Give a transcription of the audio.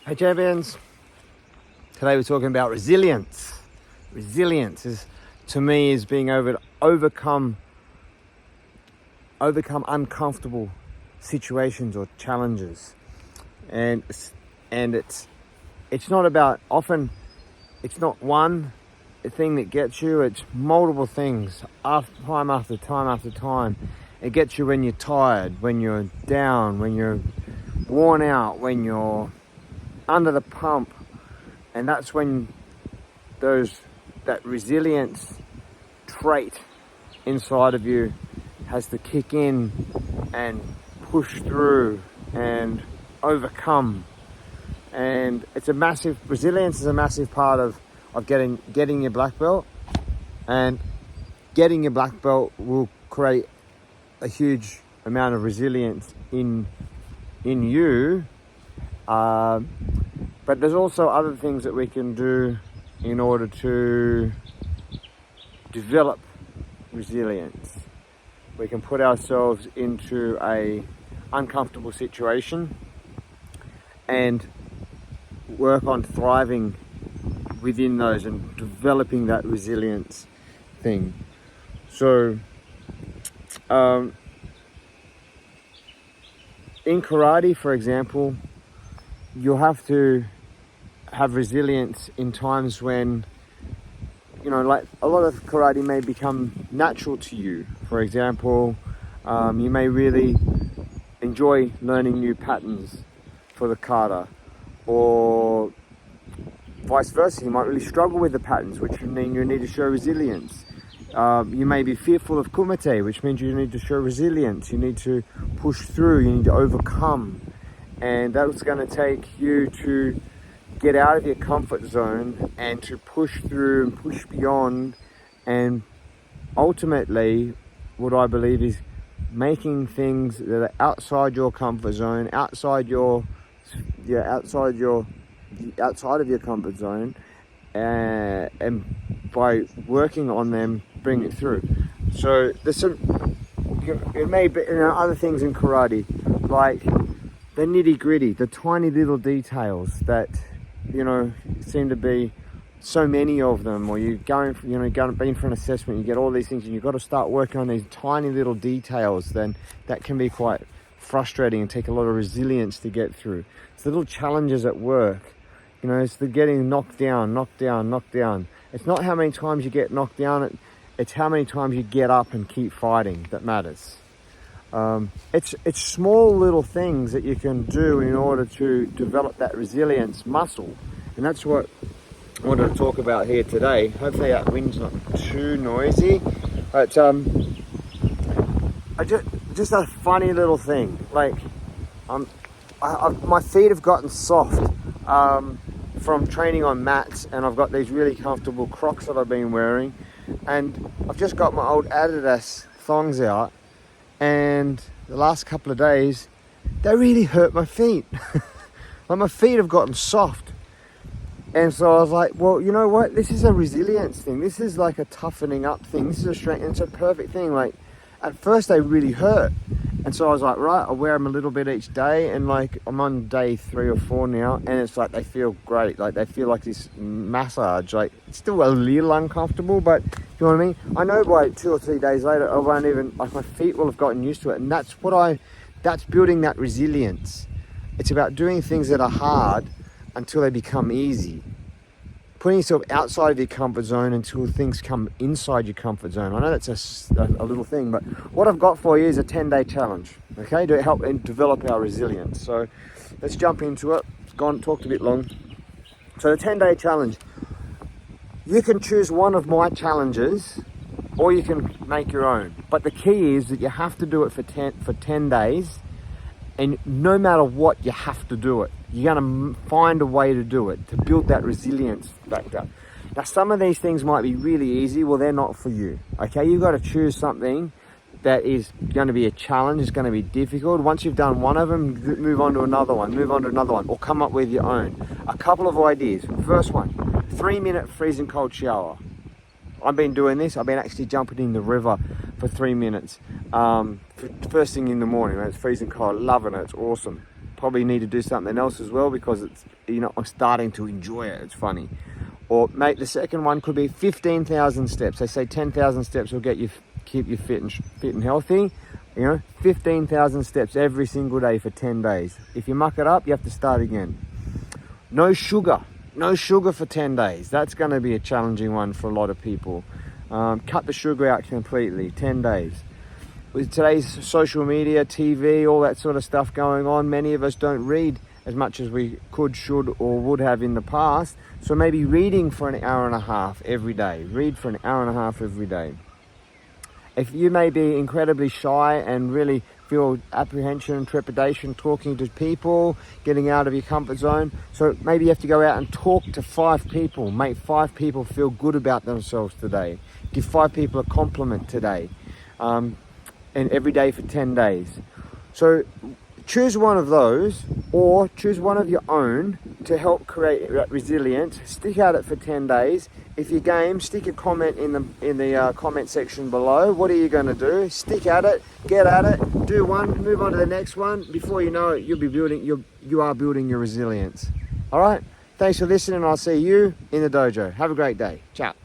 Hey champions, today we're talking about resilience. Resilience is, to me, is being able to overcome uncomfortable situations or challenges. And it's not about, often it's not one thing that gets you, it's multiple things, time after time after time. It gets you when you're tired, when you're down, when you're worn out, when you're under the pump, and that's when that resilience trait inside of you has to kick in and push through and overcome. And resilience is a massive part of getting your black belt, and getting your black belt will create a huge amount of resilience in you. But there's also other things that we can do in order to develop resilience. We can put ourselves into a uncomfortable situation and work on thriving within those and developing that resilience thing. So in karate, for example, you'll have to have resilience in times when, like a lot of karate may become natural to you. For example, you may really enjoy learning new patterns for the kata, or vice versa. You might really struggle with the patterns, which mean you need to show resilience. You may be fearful of kumite, which means you need to show resilience. You need to push through, you need to overcome. And that's going to take you to get out of your comfort zone and to push through and push beyond. And ultimately, what I believe is making things that are outside your comfort zone, outside of your comfort zone, and by working on them, bring it through. So it may be other things in karate, like the nitty gritty, the tiny little details that seem to be so many of them, or you're going for an assessment, you get all these things, and you've got to start working on these tiny little details. Then that can be quite frustrating and take a lot of resilience to get through. It's the little challenges at work. It's the getting knocked down. It's not how many times you get knocked down, it's how many times you get up and keep fighting that matters. It's small little things that you can do in order to develop that resilience muscle. And that's what I wanted to talk about here today. Hopefully that wind's not too noisy. But just a funny little thing. Like, my feet have gotten soft from training on mats, and I've got these really comfortable Crocs that I've been wearing, and I've just got my old Adidas thongs out, and the last couple of days they really hurt my feet. Like, my feet have gotten soft, and so I was like, well, you know what, this is a resilience thing, this is like a toughening up thing, this is a strength, and it's a perfect thing. Like, at first they really hurt, and so I was like, right, I'll wear them a little bit each day, and like I'm on day 3 or 4 now, and it's like they feel great. Like, they feel like this massage. Like, it's still a little uncomfortable, but you know what I mean? I know by 2 or 3 days later, I won't even, like, my feet will have gotten used to it, and that's building that resilience. It's about doing things that are hard until they become easy. Putting yourself outside of your comfort zone until things come inside your comfort zone. I know that's a little thing, but what I've got for you is a 10-day challenge, okay, to help and develop our resilience. So let's jump into it. Talked a bit long. So the 10-day challenge, you can choose one of my challenges, or you can make your own. But the key is that you have to do it for 10 days, and no matter what, you have to do it. You're going to find a way to do it, to build that resilience factor. Now, some of these things might be really easy. Well, they're not for you, okay? You've got to choose something that is going to be a challenge, it's going to be difficult. Once you've done one of them, move on to another one, or come up with your own. A couple of ideas. First one, 3-minute freezing cold shower. I've been doing this. I've been actually jumping in the river for 3 minutes. First thing in the morning, when it's freezing cold, loving it, it's awesome. probably need to do something else as well, because it's, you know, I'm starting to enjoy it. It's funny. Or mate, the second one could be 15,000 steps. They say 10,000 steps will get you, keep you fit and healthy. You know, 15,000 steps every single day for 10 days. If you muck it up, you have to start again. No sugar for 10 days. That's going to be a challenging one for a lot of people. Cut the sugar out completely, 10 days. With today's social media, TV, all that sort of stuff going on, many of us don't read as much as we could, should, or would have in the past. So maybe reading for an hour and a half every day. Read for an hour and a half every day. If you may be incredibly shy and really feel apprehension and trepidation talking to people, getting out of your comfort zone, so maybe you have to go out and talk to 5 people, make 5 people feel good about themselves today. Give 5 people a compliment today, and every day for 10 days. So choose one of those, or choose one of your own to help create that resilience. Stick at it for 10 days. If you're game, stick a comment in the comment section below. What are you going to do? Stick at it, get at it, do one, move on to the next one. Before you know it, you are building your resilience. All right. Thanks for listening. I'll see you in the dojo. Have a great day. Ciao.